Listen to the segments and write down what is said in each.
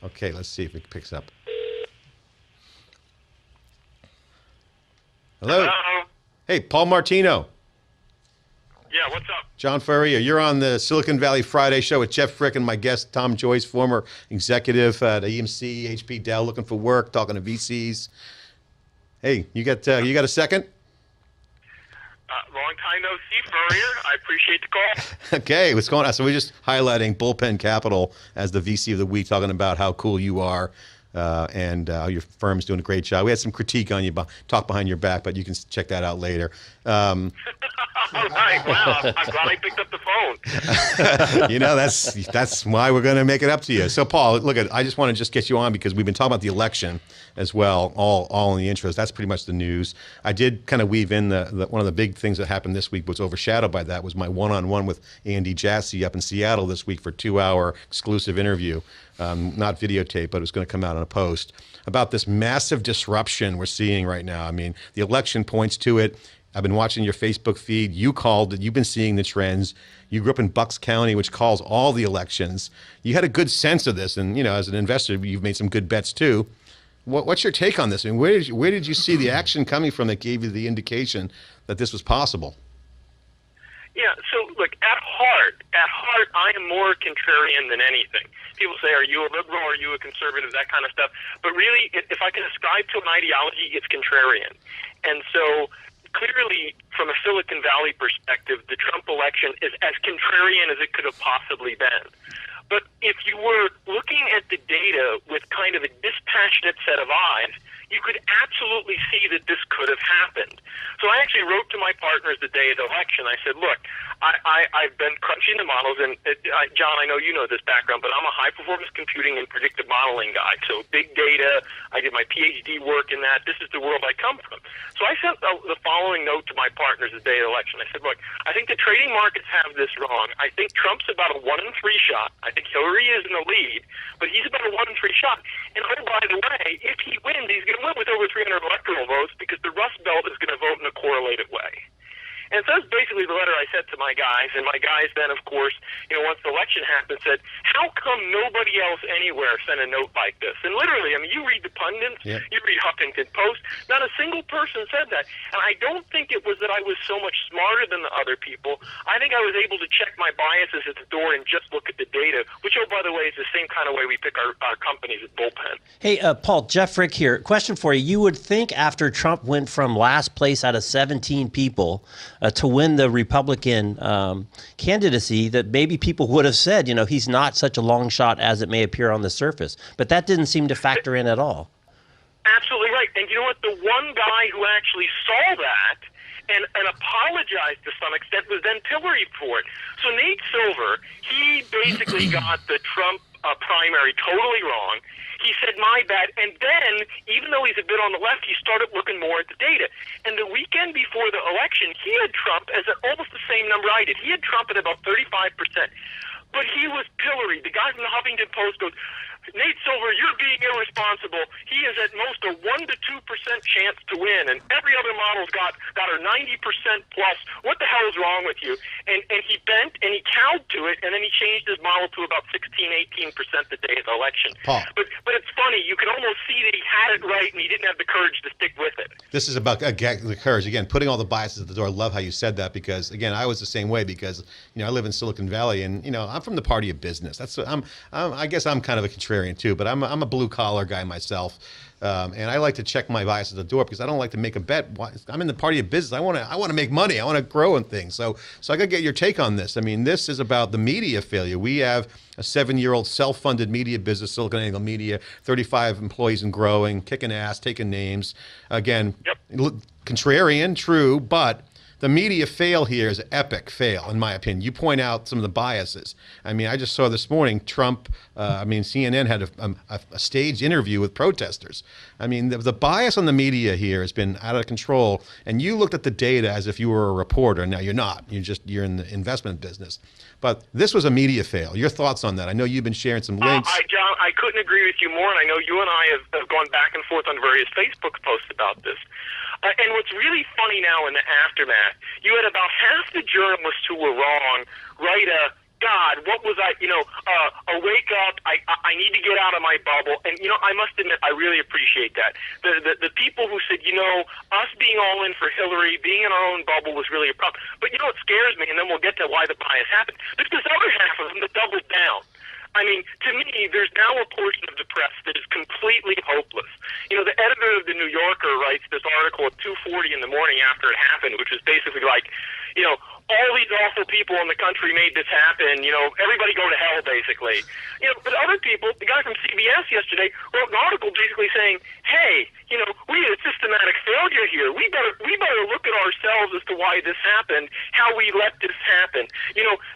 Okay, let's see if it picks up. Hello? Hello? Hey, Paul Martino. Yeah, what's up? John Furrier, you're on the Silicon Valley Friday show with Jeff Frick and my guest, Tom Joyce, former executive at EMC, HP, Dell, looking for work, talking to VCs. Hey, you got a second? Long time no see, Furrier. I appreciate the call. Okay, what's going on? So we're just highlighting Bullpen Capital as the VC of the week, talking about how cool you are and your firm's doing a great job. We had some critique on you, talk behind your back, but you can check that out later. All right, wow. I'm glad I picked up the phone. That's why we're going to make it up to you. So, Paul, look, I just want to just get you on because we've been talking about the election as well, all in the intros. That's pretty much the news. I did kind of weave in the one of the big things that happened this week, was overshadowed by that, was my one-on-one with Andy Jassy up in Seattle this week for a 2-hour exclusive interview, not videotape, but it was going to come out on a post, about this massive disruption we're seeing right now. I mean, the election points to it. I've been watching your Facebook feed. You called it. You've been seeing the trends. You grew up in Bucks County, which calls all the elections. You had a good sense of this, and as an investor, you've made some good bets too. What's your take on this? I mean, where did you see the action coming from that gave you the indication that this was possible? Yeah, so look, at heart, I am more contrarian than anything. People say, are you a liberal, are you a conservative, that kind of stuff. But really, if I can ascribe to an ideology, it's contrarian. And so clearly, from a Silicon Valley perspective, the Trump election is as contrarian as it could have possibly been. But if you were looking at the data with kind of a dispassionate set of eyes, you could absolutely see that this could have happened. So I actually wrote to my partners the day of the election. I said, look, I've been crunching the models, and John, I know you know this background, but I'm a high-performance computing and predictive modeling guy. So big data, I did my PhD work in that. This is the world I come from. So I sent the following note to my partners the day of the election. I said, look, I think the trading markets have this wrong. I think Trump's about a 1-in-3 shot. I think Hillary is in the lead, but he's about a 1-in-3 shot. And oh, by the way, if he wins, he's going to win with over 300 electoral votes because the Rust Belt is going to vote in a correlated way. And so that's basically the letter I sent to my guys. And my guys then, of course, once the election happened, said, how come nobody else anywhere sent a note like this? And literally, I mean, you read the pundits, You read Huffington Post, not a single person said that. And I don't think it was that I was so much smarter than the other people. I think I was able to check my biases at the door and just look at the data, which, oh, by the way, is the same kind of way we pick our companies at Bullpen. Hey, Paul, Jeff Frick here. Question for you. You would think after Trump went from last place out of 17 people to win the Republican candidacy, that maybe people would have said, he's not such a long shot as it may appear on the surface. But that didn't seem to factor in at all. Absolutely right. And you know what? The one guy who actually saw that and apologized to some extent was then pilloried for it. So Nate Silver, he basically got the Trump primary totally wrong. He said, my bad. And then, even though he's a bit on the left, he started looking more at the data. And the weekend before the election, he had Trump as almost the same number I did. He had Trump at about 35%. But he was pilloried. The guy from the Huffington Post goes, Nate Silver, you're being irresponsible. He is at most a 1 to 2% chance to win, and every other model's got a 90% plus. What the hell is wrong with you? And he bent and he cowed to it, and then he changed his model to about 16-18% the day of the election. Paul. But it's funny. You can almost see that he had it right, and he didn't have the courage to stick with it. This is about the courage. Again, putting all the biases at the door. I love how you said that because, again, I was the same way because, I live in Silicon Valley, and, I'm from the party of business. I guess I'm kind of a contrarian too, but I'm a blue collar guy myself, and I like to check my bias at the door because I don't like to make a bet. I'm in the party of business. I want to make money. I want to grow in things. So I got to get your take on this. I mean, this is about the media failure. We have a 7-year-old self-funded media business, SiliconANGLE Media, 35 employees and growing, kicking ass, taking names. Again, contrarian, true, but the media fail here is an epic fail, in my opinion. You point out some of the biases. I mean, I just saw this morning Trump, CNN had a staged interview with protesters. I mean, the bias on the media here has been out of control. And you looked at the data as if you were a reporter. Now, you're not. You're in the investment business. But this was a media fail. Your thoughts on that? I know you've been sharing some links. John, I couldn't agree with you more, and I know you and I have gone back and forth on various Facebook posts about this. And what's really funny now in the aftermath, you had about half the journalists who were wrong write a God, what was I, a wake up, I need to get out of my bubble. And, I must admit, I really appreciate that. The people who said, us being all in for Hillary, being in our own bubble was really a problem. But what scares me, and then we'll get to why the bias happened, there's this other half of them that doubled down. I mean, to me, there's now a portion of the press that is completely hopeless. The editor of the New Yorker writes this article at 2:40 in the morning after it happened, which is basically like, all these awful people in the country made this happen. Everybody go to hell, basically. But other people, the guy from CBS yesterday wrote an article basically saying, hey, we had a systematic failure here. We better look at ourselves as to why this happened, how we let this happen.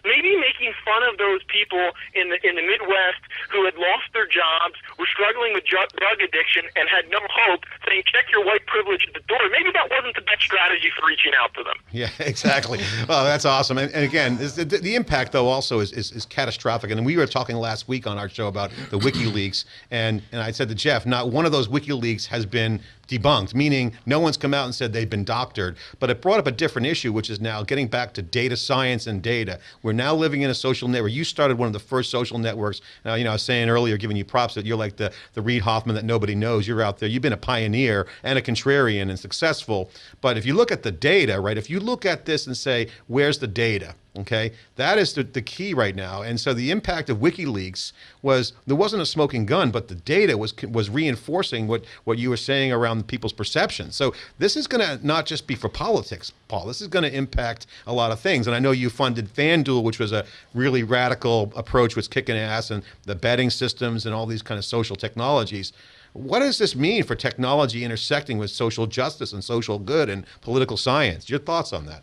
Maybe making fun of those people in the Midwest who had lost their jobs, were struggling with drug addiction, and had no hope, saying, check your white privilege at the door. Maybe that wasn't the best strategy for reaching out to them. Yeah, exactly. Well, that's awesome. And again, the impact, though, also is catastrophic. And we were talking last week on our show about the WikiLeaks, and I said to Jeff, not one of those WikiLeaks has been debunked, meaning no one's come out and said they've been doctored. But it brought up a different issue, which is now getting back to data science and data. We're now living in a social network. You started one of the first social networks. Now, I was saying earlier, giving you props, that you're like the Reid Hoffman that nobody knows. You're out there. You've been a pioneer and a contrarian and successful. But if you look at the data, right, if you look at this and say, where's the data? Okay, that is the key right now. And so the impact of WikiLeaks was, there wasn't a smoking gun, but the data was reinforcing what you were saying around people's perception. So this is going to not just be for politics, Paul. This is going to impact a lot of things. And I know you funded FanDuel, which was a really radical approach, was kicking ass, and the betting systems and all these kind of social technologies. What does this mean for technology intersecting with social justice and social good and political science? Your thoughts on that?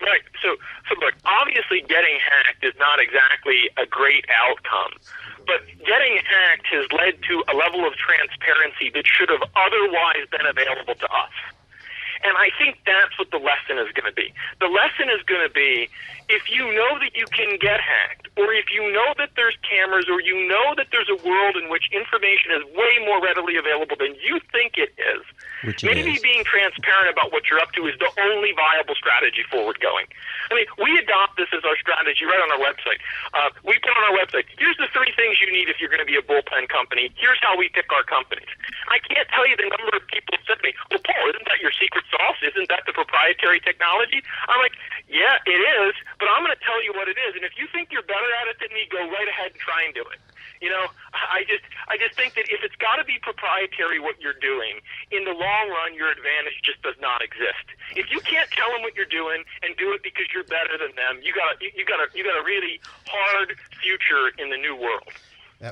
Right. So look, obviously getting hacked is not exactly a great outcome, but getting hacked has led to a level of transparency that should have otherwise been available to us. And I think that's what the lesson is going to be. The lesson is going to be, if you know that you can get hacked, or if you know that there's cameras, or you know that there's a world in which information is way more readily available than you think it is, maybe being transparent about what you're up to is the only viable strategy forward going. I mean, we adopt this as our strategy right on our website. We put on our website, here's the 3 things you need if you're going to be a bullpen company. Here's how we pick our companies. I can't tell you the number of people who said to me, well, Paul, isn't that your secret sauce? Isn't that the proprietary technology? I'm like, yeah, it is, but I'm going to tell you what it is. And if you think you're better at it than me, go right ahead and try and do it. I just think that if it's got to be proprietary what you're doing, in the long run, your advantage just does not exist. If you can't tell them what you're doing and do it because you're better than them, you got a really hard future in the new world.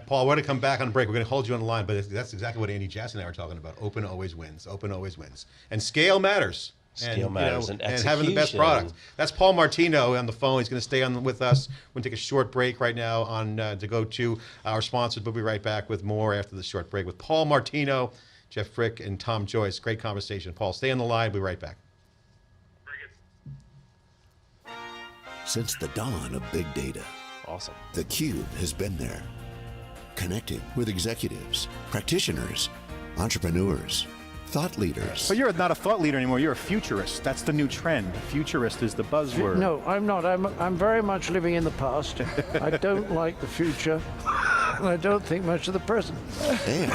Paul, we're going to come back on break. We're going to hold you on the line, but that's exactly what Andy Jassy and I were talking about. Open always wins. Open always wins. And scale matters. Scale matters, and having the best product. That's Paul Martino on the phone. He's going to stay on with us. We're going to take a short break right now to go to our sponsors. We'll be right back with more after the short break with Paul Martino, Jeff Frick, and Tom Joyce. Great conversation. Paul, stay on the line. We'll be right back. Since the dawn of big data, Awesome. theCUBE has been there, connecting with executives, practitioners, entrepreneurs, thought leaders. But you're not a thought leader anymore, you're a futurist. That's the new trend. Futurist is the buzzword. No, I'm not. I'm very much living in the past. I don't like the future, and I don't think much of the present. And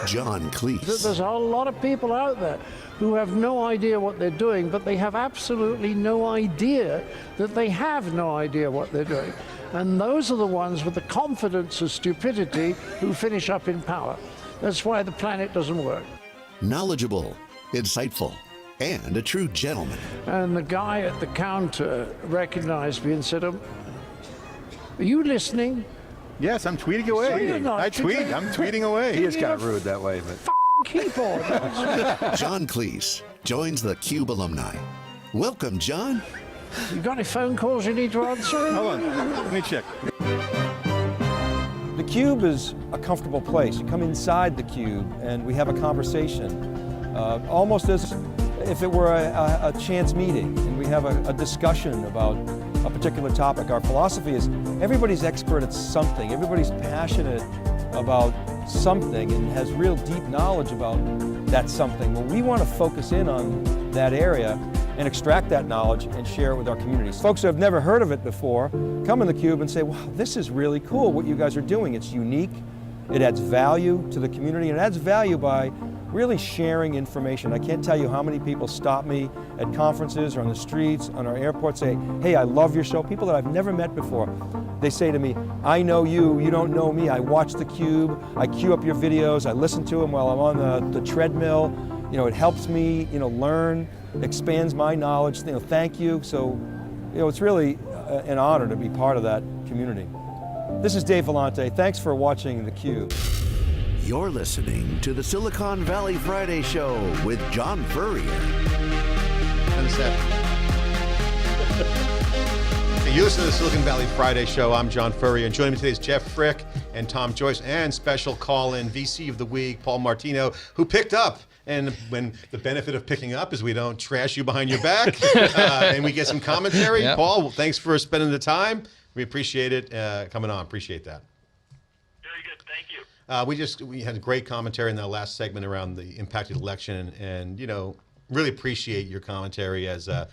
John Cleese. There's a lot of people out there who have no idea what they're doing, but they have absolutely no idea that they have no idea what they're doing. And those are the ones with the confidence of stupidity who finish up in power. That's why the planet doesn't work. Knowledgeable, insightful, and a true gentleman. And the guy at the counter recognized me and said, are you listening? Yes, I'm tweeting away. You're not. I tweet. I'm tweeting away. He is kind of rude that way, but Keyboard. John Cleese joins the CUBE alumni. Welcome, John. You got any phone calls you need to answer? hold on. Let me check. The Cube is a comfortable place. You come inside the Cube and we have a conversation, almost as if it were a chance meeting, and we have a discussion about a particular topic. Our philosophy is everybody's expert at something. Everybody's passionate about something and has real deep knowledge about that something. Well, we want to focus in on that area and extract that knowledge and share it with our communities. Folks who have never heard of it before come in theCUBE and say, wow, this is really cool what you guys are doing. It's unique, it adds value to the community, and it adds value by really sharing information. I can't tell you how many people stop me at conferences or on the streets, on our airport, say, hey, I love your show. People that I've never met before. They say to me, I know you, you don't know me. I watch theCUBE, I queue up your videos, I listen to them while I'm on the treadmill. You know, it helps me, learn, expands my knowledge. Thank you. So, it's really an honor to be part of that community. This is Dave Vellante. Thanks for watching theCUBE. You're listening to the Silicon Valley Friday Show with John Furrier. You listen to the Silicon Valley Friday Show. I'm John Furrier, and joining me today is Jeff Frick and Tom Joyce, and special call-in VC of the Week, Paul Martino, who picked up. And when the benefit of picking up is we don't trash you behind your back, and we get some commentary. Yep. Paul, thanks for spending the time. We appreciate it coming on. Appreciate that. Very good. Thank you. We had a great commentary in that last segment around the impacted election, and really appreciate your commentary as a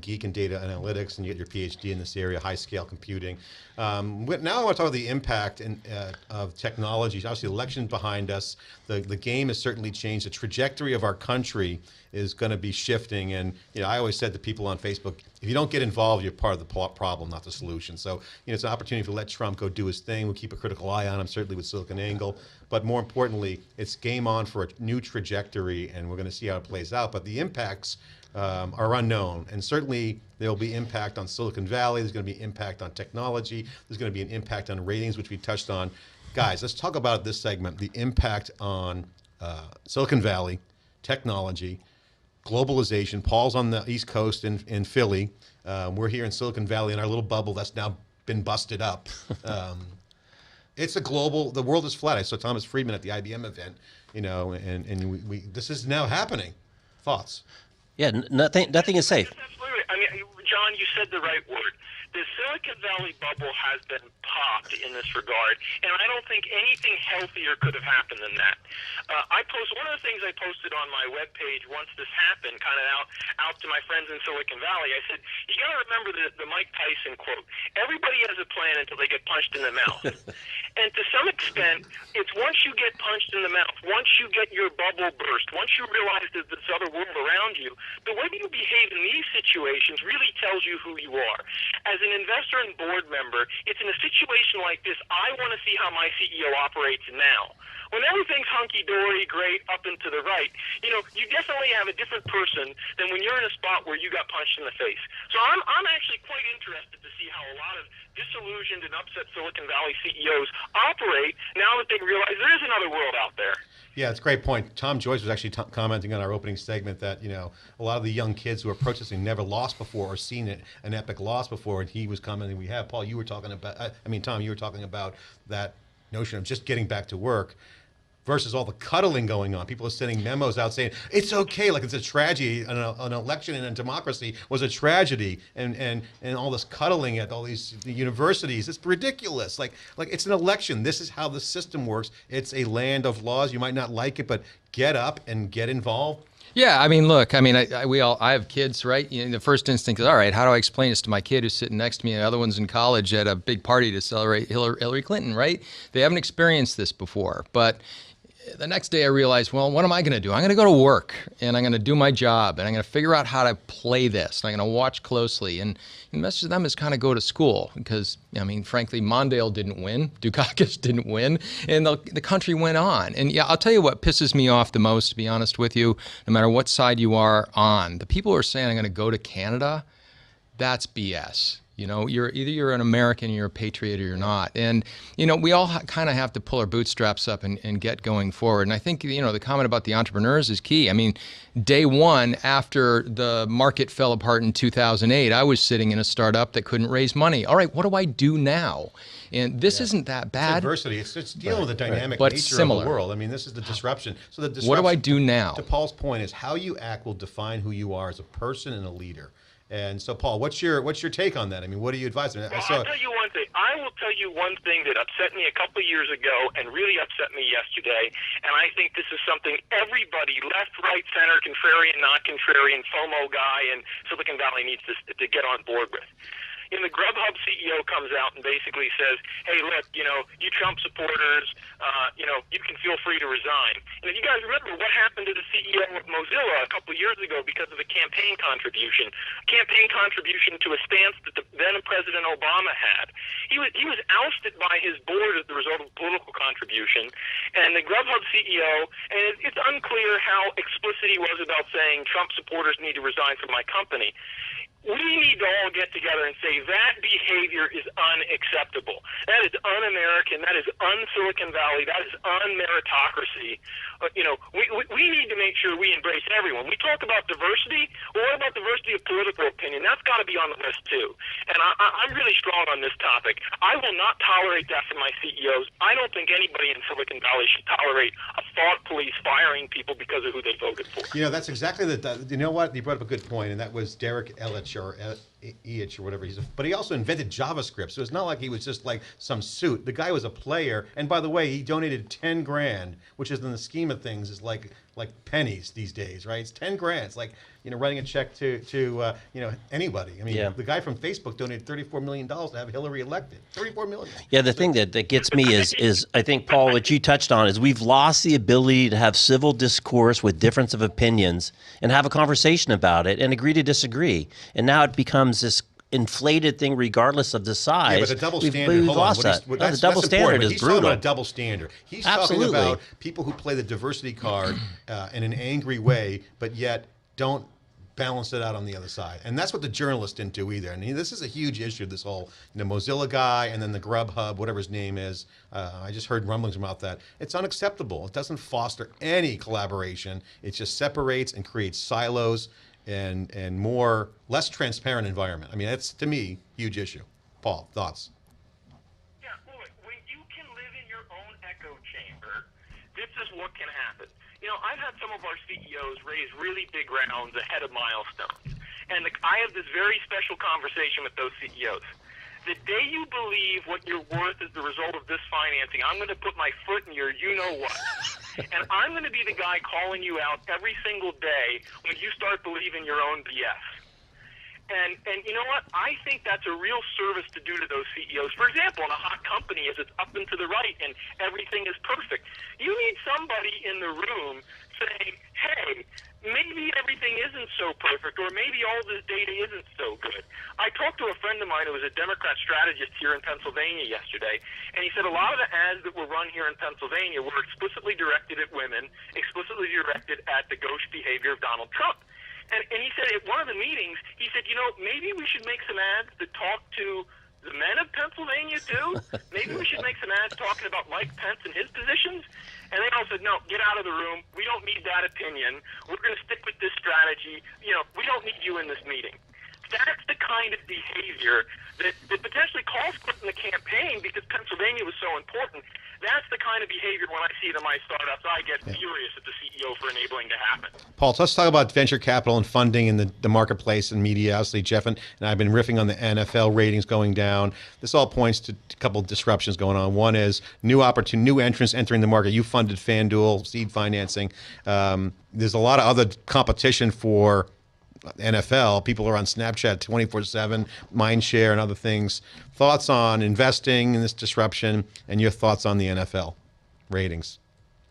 geek in data analytics, and you get your PhD in this area, high scale computing. Now I want to talk about the impact of technology. Obviously, the election behind us. The game has certainly changed. The trajectory of our country is going to be shifting. And I always said to people on Facebook, if you don't get involved, you're part of the problem, not the solution. So it's an opportunity to let Trump go do his thing. We'll keep a critical eye on him, certainly with SiliconANGLE. But more importantly, it's game on for a new trajectory, and we're going to see how it plays out. But the impacts are unknown, and certainly there will be impact on Silicon Valley. There's going to be impact on technology. There's going to be an impact on ratings, which we touched on. Guys, let's talk about this segment, the impact on Silicon Valley, technology, globalization. Paul's on the East Coast in Philly. We're here in Silicon Valley in our little bubble that's now been busted up. It's a global, the world is flat. I saw Thomas Friedman at the IBM event, and this is now happening. Thoughts? Yeah, nothing is safe. Absolutely. I mean, John, you said the right word. The Silicon Valley bubble has been popped in this regard, and I don't think anything healthier could have happened than that. One of the things I posted on my webpage once this happened, kind of out to my friends in Silicon Valley, I said, you got to remember the Mike Tyson quote, everybody has a plan until they get punched in the mouth. And to some extent, it's once you get punched in the mouth, once you get your bubble burst, once you realize there's this other world around you, the way you behave in these situations really tells you who you are. As an investor and board member, it's in a situation like this, I want to see how my CEO operates now. When everything's hunky-dory, great, up and to the right, you definitely have a different person than when you're in a spot where you got punched in the face. So I'm actually quite interested to see how a lot of disillusioned and upset Silicon Valley CEOs operate now that they realize there is another world out there. Yeah, it's a great point. Tom Joyce was actually commenting on our opening segment that, a lot of the young kids who are protesting never lost before or seen an epic loss before, and he was commenting, Paul, you were talking about, Tom, you were talking about that notion of just getting back to work versus all the cuddling going on. People are sending memos out saying, it's okay, like it's a tragedy, an election in a democracy was a tragedy, and all this cuddling at all these universities, it's ridiculous. Like it's an election. This is how the system works. It's a land of laws. You might not like it, but get up and get involved. Yeah, look, I have kids, right? The first instinct is, all right, how do I explain this to my kid who's sitting next to me and the other one's in college at a big party to celebrate Hillary Clinton, right? They haven't experienced this before, but the next day I realized, well, what am I going to do? I'm going to go to work and I'm going to do my job and I'm going to figure out how to play this. And I'm going to watch closely. And the message to them is kind of go to school because, frankly, Mondale didn't win. Dukakis didn't win. And the country went on. And yeah, I'll tell you what pisses me off the most, to be honest with you, no matter what side you are on. The people who are saying I'm going to go to Canada, that's BS. You're an American, you're a patriot, or you're not. And, we all kind of have to pull our bootstraps up and get going forward. And I think, the comment about the entrepreneurs is key. Day one after the market fell apart in 2008, I was sitting in a startup that couldn't raise money. All right, what do I do now? And this isn't that bad. It's adversity. It's dealing with the dynamic but nature similar. of the world. This is the disruption. So the disruption, what do I do now? To Paul's point is how you act will define who you are as a person and a leader. And so, Paul, what's your take on that? I mean, what do you advise them? Well, I'll tell you one thing. I will tell you one thing that upset me a couple of years ago and really upset me yesterday, and I think this is something everybody, left, right, center, contrarian, not contrarian, FOMO guy in Silicon Valley needs to get on board with. The Grubhub CEO comes out and basically says, hey, look, you Trump supporters, you can feel free to resign. And if you guys remember what happened to the CEO of Mozilla a couple of years ago because of a campaign contribution to a stance that the then President Obama had. He was ousted by his board as the result of political contribution. And the Grubhub CEO, and it's unclear how explicit he was about saying Trump supporters need to resign from my company. We need to all get together and say that behavior is unacceptable. That is un-American. That is un-Silicon Valley. That is un-meritocracy. We need to make sure we embrace everyone. We talk about diversity. Well, what about diversity of political opinion? That's got to be on the list, too. And I'm really strong on this topic. I will not tolerate that from my CEOs. I don't think anybody in Silicon Valley should tolerate a thought police firing people because of who they voted for. That's exactly you know what? You brought up a good point, and that was Derek Ellich or whatever but he also invented JavaScript, so it's not like he was just like some suit. The guy was a player, and by the way, he donated $10,000, which is in the scheme of things is like pennies these days, right? It's $10,000. It's like writing a check to anybody. I mean, the guy from Facebook donated $34 million to have Hillary elected. $34 million. Yeah, the thing that gets me is I think, Paul, what you touched on is we've lost the ability to have civil discourse with difference of opinions and have a conversation about it and agree to disagree. And now it becomes this inflated thing regardless of the size. Yeah, but the double standard, we've lost that. The double standard is he's brutal. Talking about a double standard. He's talking about people who play the diversity card in an angry way, but yet don't balance it out on the other side. And that's what the journalists didn't do either. And this is a huge issue, this whole Mozilla guy and then the Grubhub, whatever his name is. I just heard rumblings about that. It's unacceptable. It doesn't foster any collaboration. It just separates and creates silos and less transparent environment. I mean, that's, to me, huge issue. Paul, thoughts? Yeah, look, when you can live in your own echo chamber, this is what can happen. I've had some of our CEOs raise really big rounds ahead of milestones. And I have this very special conversation with those CEOs. The day you believe what you're worth is the result of this financing, I'm going to put my foot in your you-know-what. And I'm going to be the guy calling you out every single day when you start believing your own BS. And you know what? I think that's a real service to do to those CEOs. For example, in a hot company, as it's up and to the right and everything is perfect, you need somebody in the room saying, hey, maybe everything isn't so perfect, or maybe all this data isn't so good. I talked to a friend of mine who was a Democrat strategist here in Pennsylvania yesterday, and he said a lot of the ads that were run here in Pennsylvania were explicitly directed at women, explicitly directed at the gauche behavior of Donald Trump. And he said at one of the meetings, he said, maybe we should make some ads that talk to the men of Pennsylvania, too. Maybe we should make some ads talking about Mike Pence and his positions. And they all said, no, get out of the room. We don't need that opinion. We're going to stick with this strategy. We don't need you in this meeting. That's the kind of behavior that potentially calls quitting the campaign because Pennsylvania was so important. That's the kind of behavior when I see it in my startups, I get furious at the CEO for enabling to happen. Paul, let's talk about venture capital and funding in the marketplace and media. Obviously, Jeff and I've been riffing on the NFL ratings going down. This all points to a couple of disruptions going on. One is new entrants entering the market. You funded FanDuel, seed financing. There's a lot of other competition for NFL. People are on Snapchat 24/7, Mindshare and other things. Thoughts on investing in this disruption and your thoughts on the NFL ratings?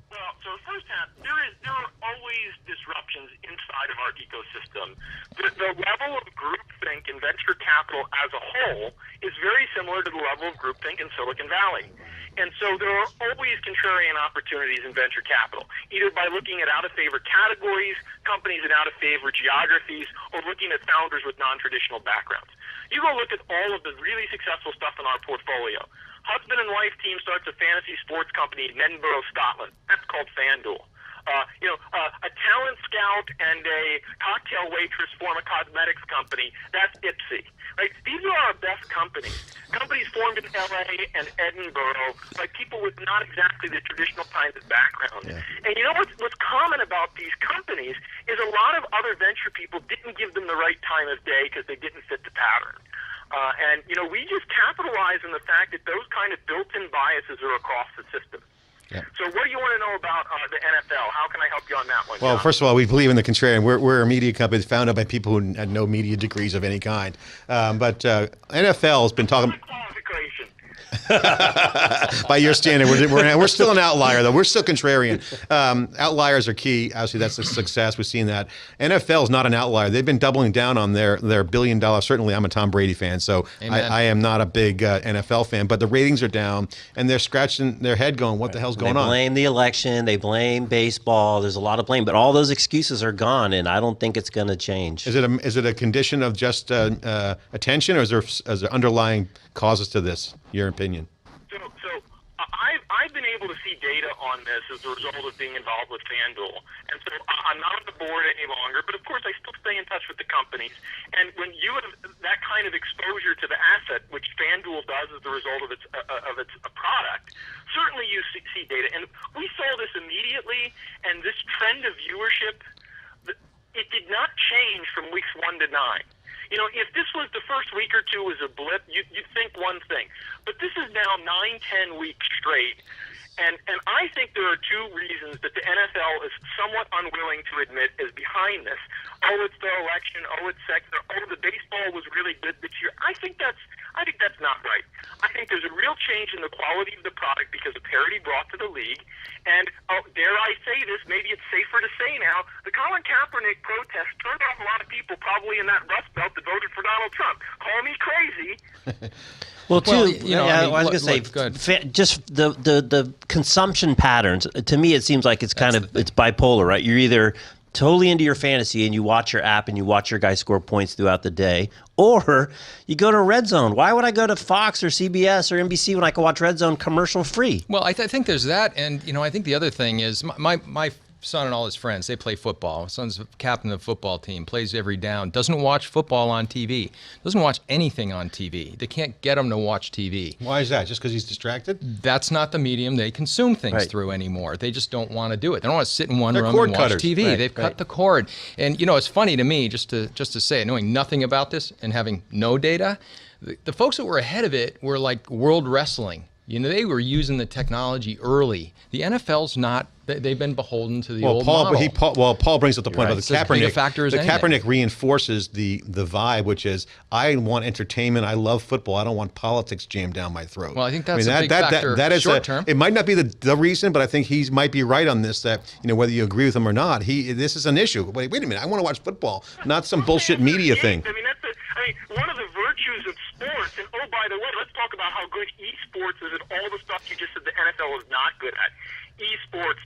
Well, so the first half, there are always disruptions inside of our ecosystem. The level of groupthink in venture capital as a whole is very similar to the level of groupthink in Silicon Valley. And so there are always contrarian opportunities in venture capital, either by looking at out-of-favor categories, companies in out-of-favor geographies, or looking at founders with non-traditional backgrounds. You go look at all of the really successful stuff in our portfolio. Husband and wife team starts a fantasy sports company in Edinburgh, Scotland. That's called FanDuel. A talent scout and a cocktail waitress form a cosmetics company. That's Ipsy. Right? These are our best companies. Companies formed in L.A. and Edinburgh by people with not exactly the traditional kinds of backgrounds. Yeah. And you know what's common about these companies is a lot of other venture people didn't give them the right time of day because they didn't fit the pattern. And we just capitalize on the fact that those kind of built-in biases are across the system. Yeah. So what do you want to know about the NFL? How can I help you on that one, Well, John? first of all, we believe in the contrarian. We're a media company founded by people who had no media degrees of any kind. But NFL has been talking. Qualification. By your standard, we're still an outlier, though. We're still contrarian. Outliers are key. Obviously, that's a success. We've seen that. NFL is not an outlier. They've been doubling down on their $1 billion. Certainly, I'm a Tom Brady fan, so I am not a big NFL fan. But the ratings are down, and they're scratching their head going, what the hell's going on? They blame the election. They blame baseball. There's a lot of blame. But all those excuses are gone, and I don't think it's going to change. Is it a condition of just attention, or is there underlying causes to this, your opinion? So I've been able to see data on this as a result of being involved with FanDuel. And so I'm not on the board any longer, but of course I still stay in touch with the companies. And when you have that kind of exposure to the asset, which FanDuel does as a result of its product, certainly you see data. And we saw this immediately, and this trend of viewership, it did not change from weeks 1 to 9. If this was the first week or two was a blip, you'd think one thing. But this is now 9-10 weeks straight. And I think there are two reasons that the NFL is somewhat unwilling to admit is behind this. Oh, it's the election. Oh, it's secular. Oh, the baseball was really good this year. I think that's not right. I think there's a real change in the quality of the product because of parity brought to the league. And dare I say this, maybe it's safer to say now, the Colin Kaepernick protest turned off a lot of people probably in that Rust Belt that voted for Donald Trump. Call me crazy. Well, too, I was going to say, just the consumption patterns. To me, it seems like it's it's bipolar, right? You're either totally into your fantasy and you watch your app and you watch your guy score points throughout the day, or you go to Red Zone. Why would I go to Fox or CBS or NBC when I can watch Red Zone commercial free? Well, I think there's that, and I think the other thing is my son and all his friends, they play football. My son's captain of the football team, plays every down, doesn't watch football on TV, doesn't watch anything on TV. They can't get him to watch TV. Why is that? Just because he's distracted? That's not the medium they consume things through anymore. They just don't want to do it. They don't want to sit in one room and watch TV. They've cut the cord. And it's funny to me, just to say it, knowing nothing about this and having no data, the folks that were ahead of it were like World Wrestling. They were using the technology early. The NFL's not. They've been beholden to the old model. Paul brings up the point about the Kaepernick. Kaepernick reinforces the vibe, which is I want entertainment. I love football. I don't want politics jammed down my throat. Well, I think that's a big factor. That is short term. It might not be the reason, but I think he might be right on this. That whether you agree with him or not, this is an issue. Wait a minute. I want to watch football, not some bullshit media thing. One of the virtues of sports, and by the way, let's talk about how good esports is and all the stuff you just said the NFL is not good at. Esports.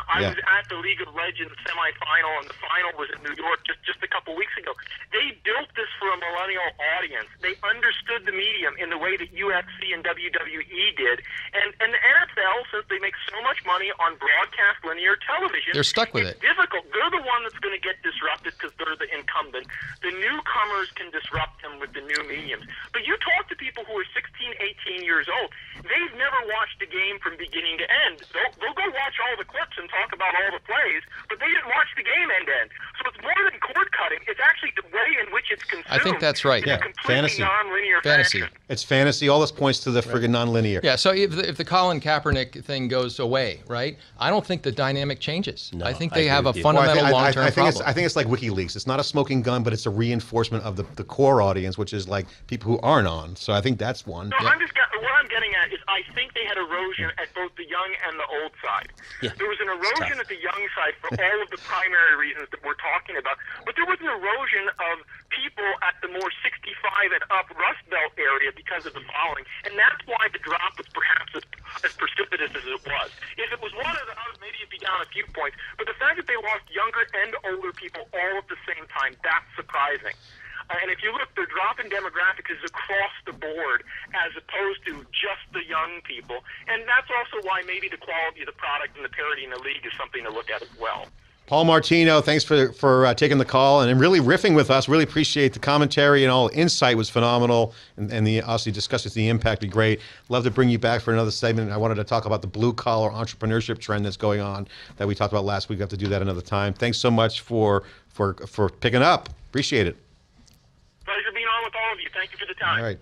I was at the League of Legends semifinal, and the final was in New York just a couple weeks ago. They built this for a millennial audience. They understood the medium in the way that UFC and WWE did. And the NFL, since they make so much money on broadcast linear television, they're stuck with it. It's difficult. They're the one that's going to get disrupted because they're the incumbent. The newcomers can disrupt them with the new mediums. But you talk to people who are 16, 18 years old, they've never watched a game from beginning to end. They'll go watch all the clips and talk about all the plays, but they didn't watch the game end to end. So it's more than cord cutting. It's actually the way in which it's consumed. I think that's right. In a completely non-linear fantasy. fashion. It's fantasy. All this points to the friggin' non-linear. Yeah. So if the Colin Kaepernick thing goes away, right? I don't think the dynamic changes. No, I think they have a with you. fundamental long-term problem. I think it's like WikiLeaks. It's not a smoking gun, but it's a reinforcement of the core audience, which is like people who aren't on. So I think that's one. No, what I'm getting at is I think they had erosion at both the young and the old side. Yeah. There was an erosion at the young side for all of the primary reasons that we're talking about, but there was an erosion of people at the more 65 and up Rust Belt area because of the following, and that's why the drop was perhaps as precipitous as it was. If it was one of the others, maybe it'd be down a few points, but the fact that they lost younger and older people all at the same time, that's surprising. And if you look, the drop in demographics is across the board as opposed to just the young people. And that's also why maybe the quality of the product and the parity in the league is something to look at as well. Paul Martino, thanks for taking the call and really riffing with us. Really appreciate the commentary and all. Insight was phenomenal, and the obviously discussion the impact be great. Love to bring you back for another segment. I wanted to talk about the blue collar entrepreneurship trend that's going on that we talked about last week. We have to do that another time. Thanks so much for picking up. Appreciate it. Pleasure being on with all of you. Thank you for the time. All right.